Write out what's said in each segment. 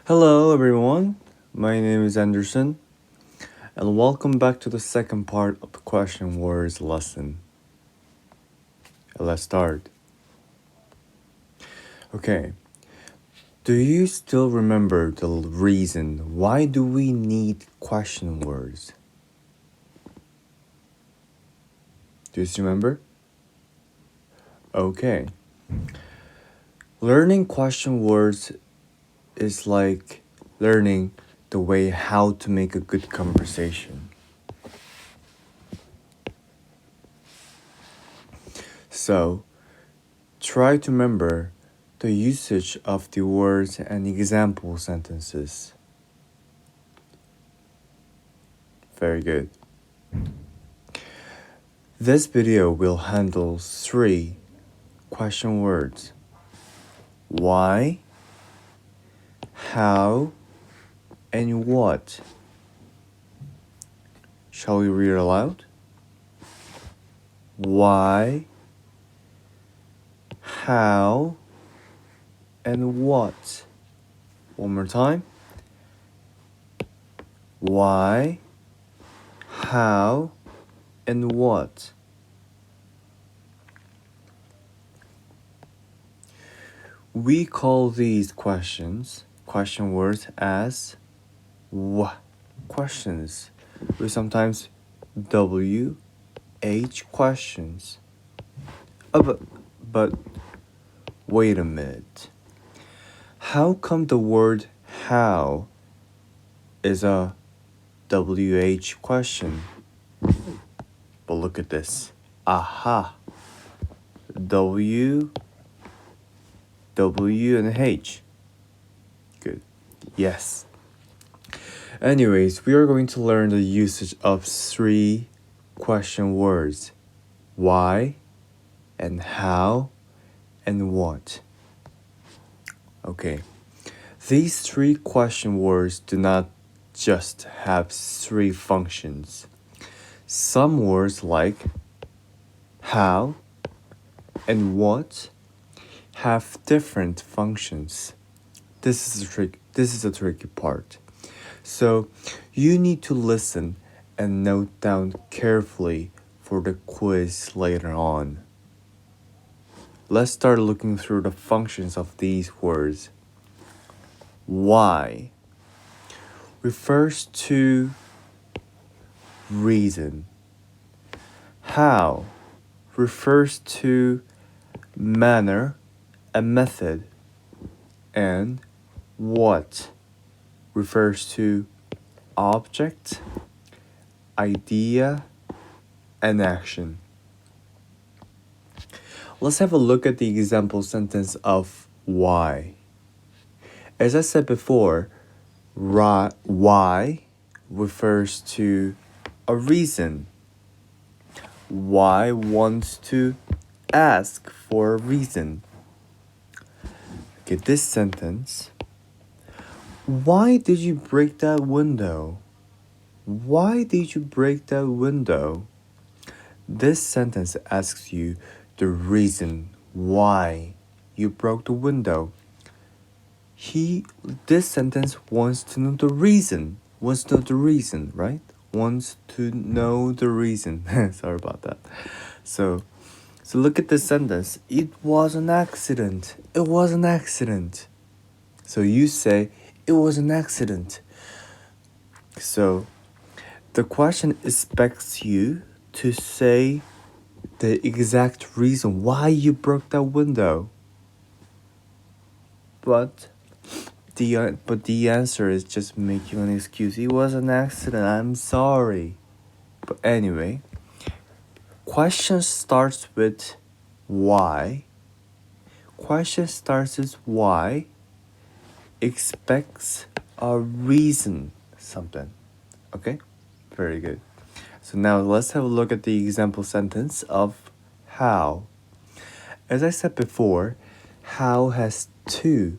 Hello, everyone. My name is Anderson, and welcome back to the second part of the question words lesson. Let's start. Okay. Do you still remember the reason why do we need question words? Do you still remember? Okay. Learning question words is like learning the way how to make a good conversation. So, try to remember the usage of the words and example sentences. Very good. This video will handle 3 question words. Why, how, and what. Shall we read aloud? Why, how, and what. One more time. Why, how, and what. We call these question words as questions. We sometimes WH questions. But wait a minute. How come the word how is a WH question? But look at this. Aha. W, and H. Good. Yes. Anyways, we are going to learn the usage of 3 question words. Why, and how, and what. Okay. These 3 question words do not just have 3 functions. Some words like how and what have different functions. This is a tricky part. So you need to listen and note down carefully for the quiz later on. Let's start looking through the functions of these words. Why refers to reason. How refers to manner and method. And what refers to object, idea, and action. Let's have a look at the example sentence of why. As I said before, why refers to a reason. Why wants to ask for a reason. Okay, this sentence. Why did you break that window? Why did you break that window? This sentence asks you the reason why you broke the window. This sentence wants to know the reason. Right? Wants to know the reason. Sorry about that. So look at this sentence. It was an accident. It was an accident. So you say, it was an accident. So the question expects you to say the exact reason why you broke that window. But the answer is just making an excuse. It was an accident. I'm sorry. But anyway, question starts with why. Question starts with why. Expects a reason something. Okay? Very good. So now let's have a look at the example sentence of how. As I said before, how has 2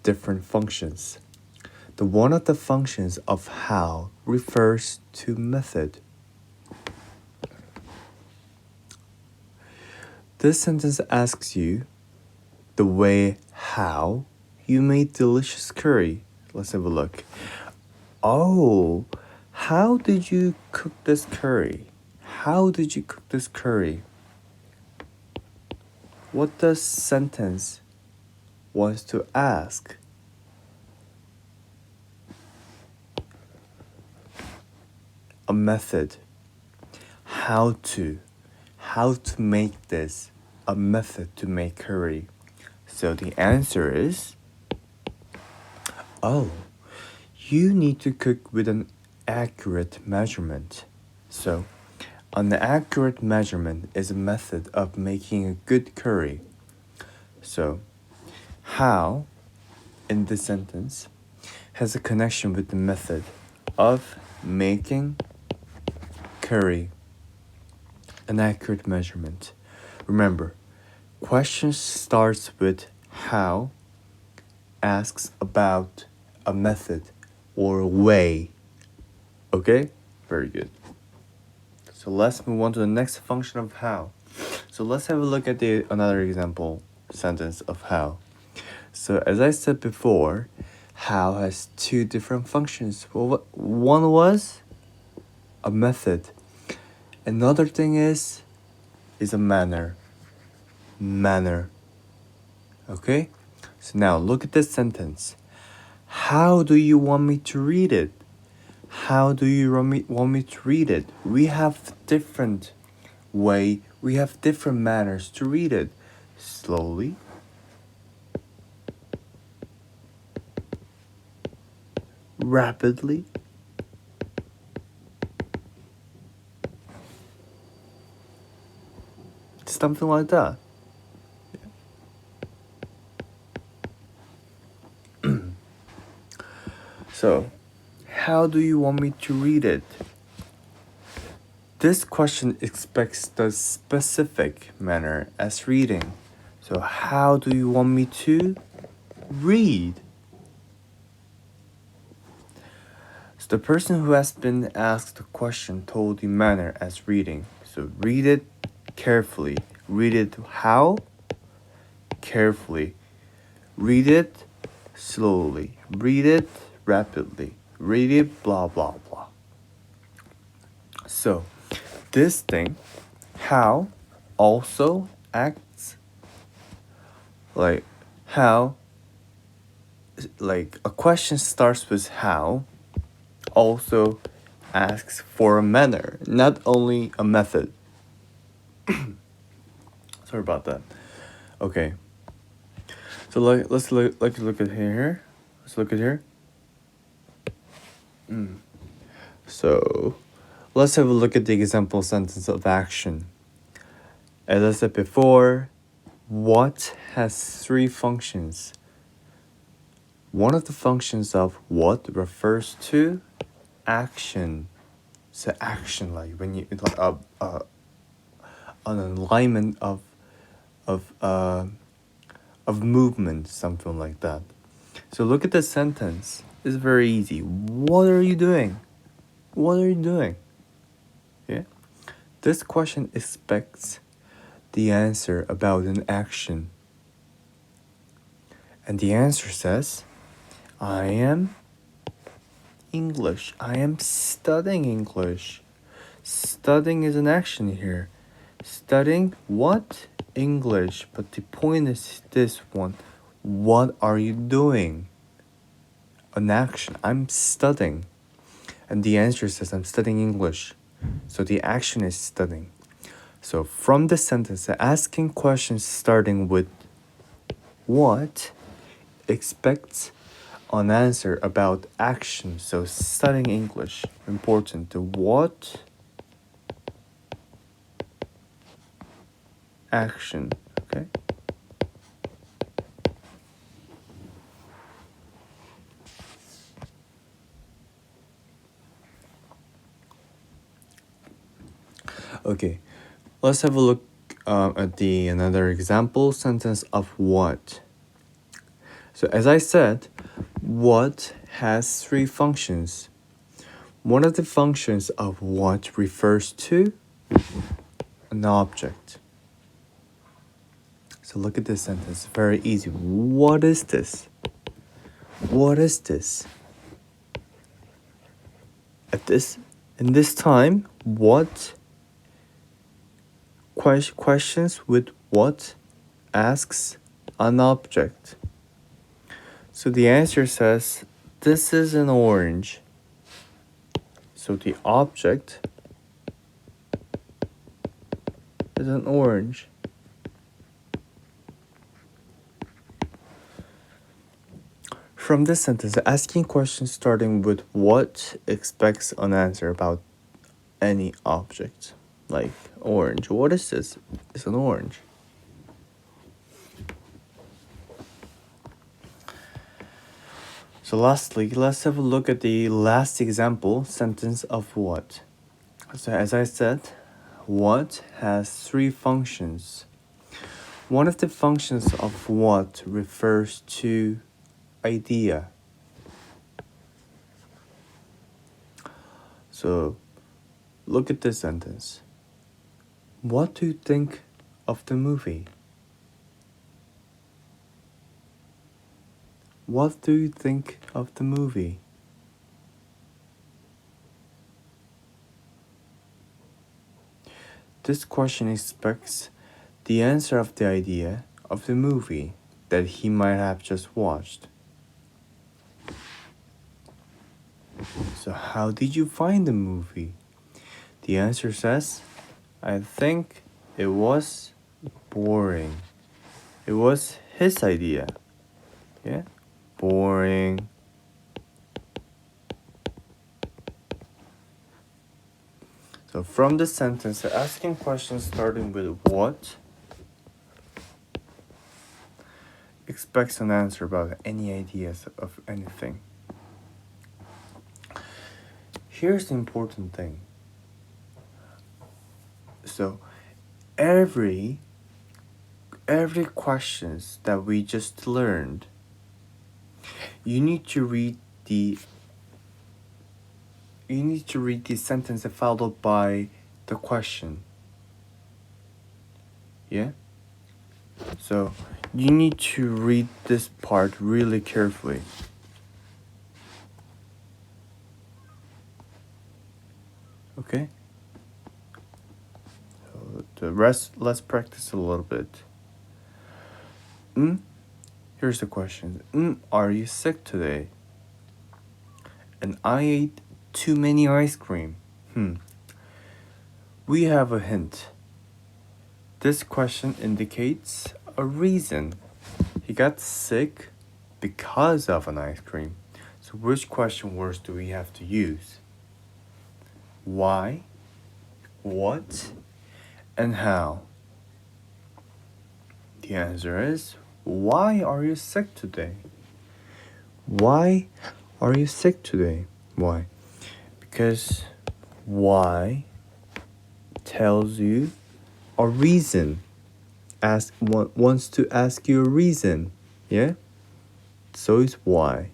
different functions. The one of the functions of how refers to method. This sentence asks you the way how you made delicious curry. Let's have a look. Oh, how did you cook this curry? How did you cook this curry? What the sentence was to ask? A method. How to make this. A method to make curry. So the answer is, oh, you need to cook with an accurate measurement. So, an accurate measurement is a method of making a good curry. So, how in this sentence has a connection with the method of making curry. An accurate measurement. Remember, question starts with how, asks about a method or a way. Okay? Very good. So let's move on to the next function of how. So let's have a look at another example sentence of how. So as I said before, how has two different functions. Well, one was a method. Another thing is a manner. Manner. Okay? So now look at this sentence. How do you want me to read it? How do you want me to read it? We have different way, we have different manners to read it. Slowly, rapidly, something like that. So, how do you want me to read it? This question expects the specific manner as reading. So, how do you want me to read? So, the person who has been asked the question told the manner as reading. So, read it carefully. Read it how? Carefully. Read it slowly. Read it rapidly. Read it blah blah blah. So, this thing, how, also acts like how, like a question starts with how, also asks for a manner, not only a method. Sorry about that. Okay. So let's look at here. Let's look at here. So let's have a look at the example sentence of action. As I said before, what has three functions. One of the functions of what refers to action. So action, like when you like an alignment of movement, something like that. So look at the sentence. It's very easy. What are you doing? What are you doing? Yeah. This question expects the answer about an action. And the answer says, I am English. I am studying English. Studying is an action here. Studying what? English. But the point is this one. What are you doing? An action. I'm studying. And the answer says I'm studying English. So the action is studying. So from the sentence, asking questions starting with what expects an answer about action. So studying English, important. The what action, okay? Okay, let's have a look at another example sentence of what. So as I said, what has three functions. One of the functions of what refers to an object. So look at this sentence, very easy. What is this? What is this? In this time, what questions with what asks an object. So the answer says, this is an orange. So the object is an orange. From this sentence, asking questions starting with what expects an answer about any object. Like orange. What is this? It's an orange. So lastly, let's have a look at the last example sentence of what. So as I said, what has three functions. One of the functions of what refers to idea. So look at this sentence. What do you think of the movie? What do you think of the movie? This question expects the answer of the idea of the movie that he might have just watched. So how did you find the movie? The answer says, I think it was boring. It was his idea. Yeah? Boring. So from the sentence, asking questions starting with what expects an answer about any ideas of anything. Here's the important thing. So every questions that we just learned, you need to read the sentence followed by the question. Yeah? So you need to read this part really carefully. Okay? So the rest, let's practice a little bit. Here's the question. Are you sick today? And I ate too many ice cream. We have a hint. This question indicates a reason. He got sick because of an ice cream. So which question words do we have to use? Why, what, and how? The answer is, why are you sick today? Why are you sick today? Why? Because why tells you a reason. Wants to ask you a reason. Yeah? So it's why.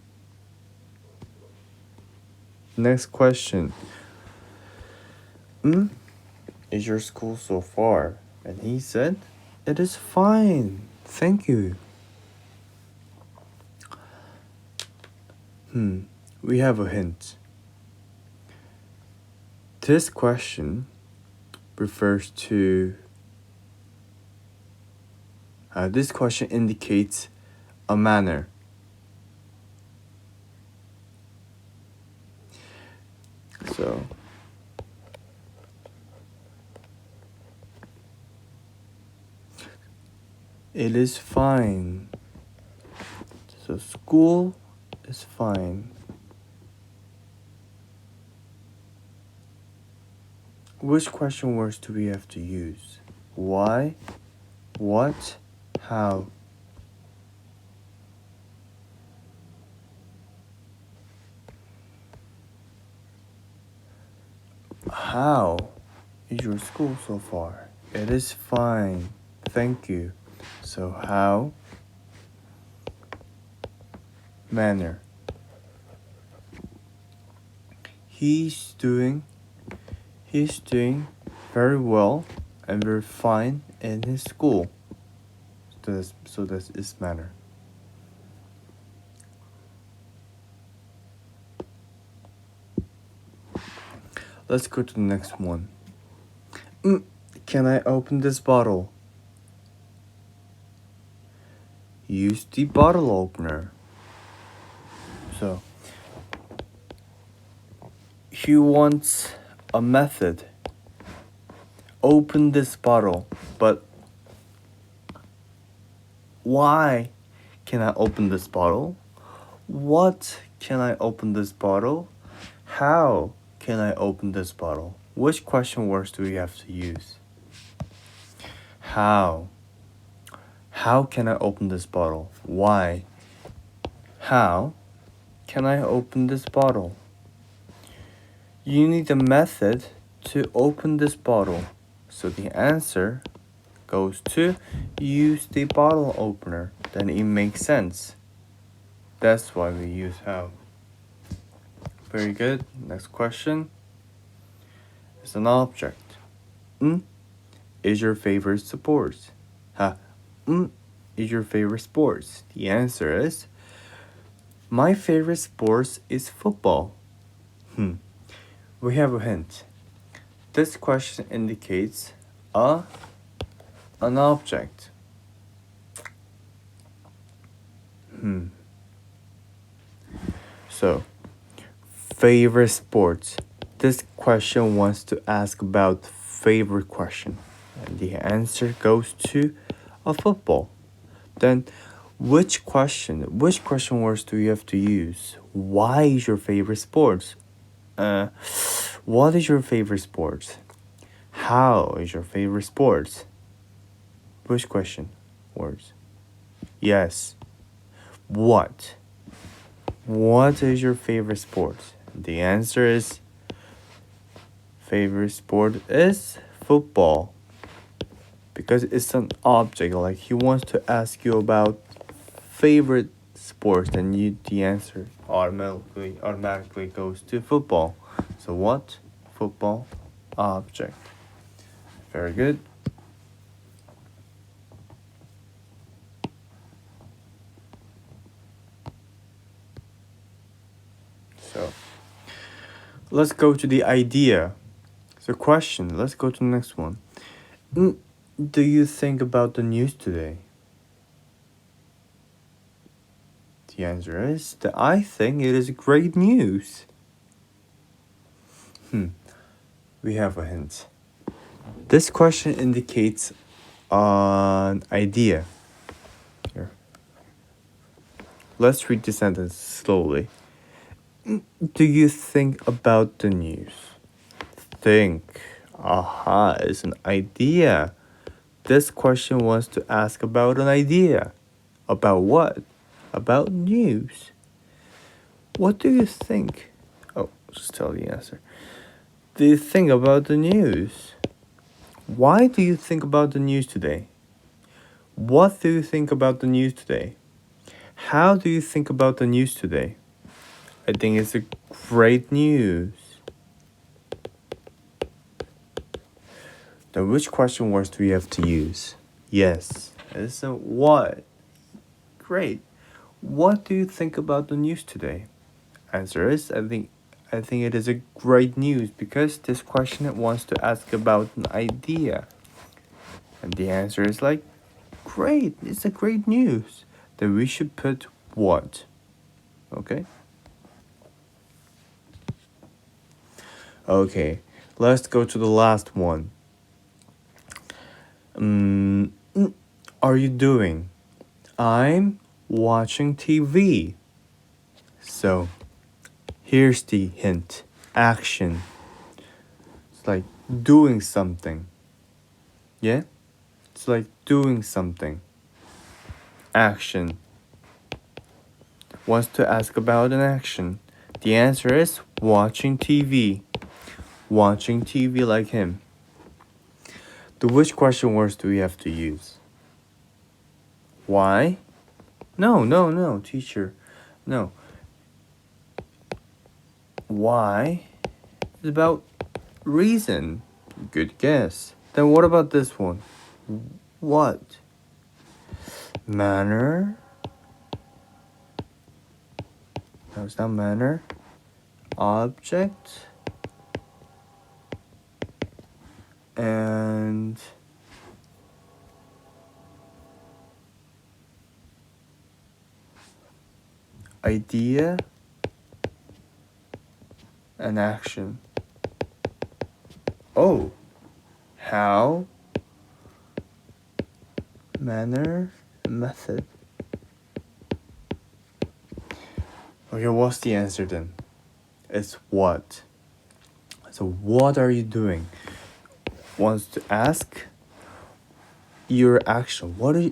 Next question. Is your school so far? And he said, it is fine. Thank you. We have a hint. This question refers to this question indicates a manner. So it is fine. So school is fine. Which question words do we have to use? Why, what, how? How is your school so far? It is fine. Thank you. So how? Manner. He's doing very well and very fine in his school. So that's his manner. Let's go to the next one. Can I open this bottle? Use the bottle opener. So, he wants a method. Open this bottle, but why can I open this bottle? What can I open this bottle? How can I open this bottle? Which question words do we have to use? How? How can I open this bottle? Why? How can I open this bottle? You need a method to open this bottle. So the answer goes to use the bottle opener. Then it makes sense. That's why we use how. Very good. Next question. It's an object. Is your favorite sports? Is your favorite sports? The answer is my favorite sports is football. We have a hint. This question indicates an object. So, favorite sports. This question wants to ask about favorite question. And the answer goes to a football. Then which question words do you have to use? Why is your favorite sports? What is your favorite sports? How is your favorite sports? Which question words? Yes. What? What is your favorite sport? The answer is favorite sport is football. Because it's an object, like he wants to ask you about favorite sports, and the answer automatically goes to football. So what? Football object. Very good. So let's go to the idea. So question, let's go to the next one. Do you think about the news today? The answer is that I think it is great news. We have a hint. This question indicates an idea. Here. Let's read the sentence slowly. Do you think about the news? Think. Aha, is an idea. This question wants to ask about an idea. About what? About news. What do you think? Oh, just tell the answer. Do you think about the news? Why do you think about the news today? What do you think about the news today? How do you think about the news today? I think it's a great news. Then which question words do we have to use? Yes, it's a what? Great. What do you think about the news today? Answer is I think it is a great news because this question wants to ask about an idea. And the answer is like great. It's a great news. Then we should put what? Okay? Okay. Let's go to the last one. Are you doing? I'm watching TV. So, here's the hint. Action. It's like doing something. Yeah? It's like doing something. Action. Wants to ask about an action. The answer is watching TV. Watching TV like him. The which question words do we have to use? Why? No, teacher. No. Why is about reason. Good guess. Then what about this one? What? Manner? No, it's not manner. Object? and idea and action. Oh, how, manner, method. Okay, what's the answer then? It's what. So what are you doing? Wants to ask your action. What are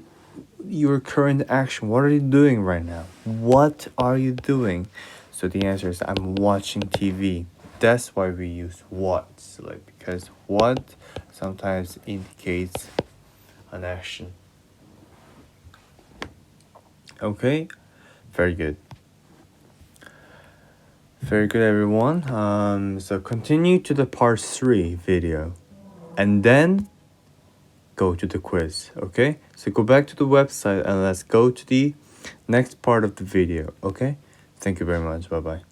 your current action? What are you doing right now? What are you doing? So the answer is I'm watching TV. That's why we use what, like, because what sometimes indicates an action. Okay, very good. Very good, everyone. So continue to the part 3 video, and then go to the quiz. Okay, so go back to the website and let's go to the next part of the video. Okay, thank you very much. Bye bye.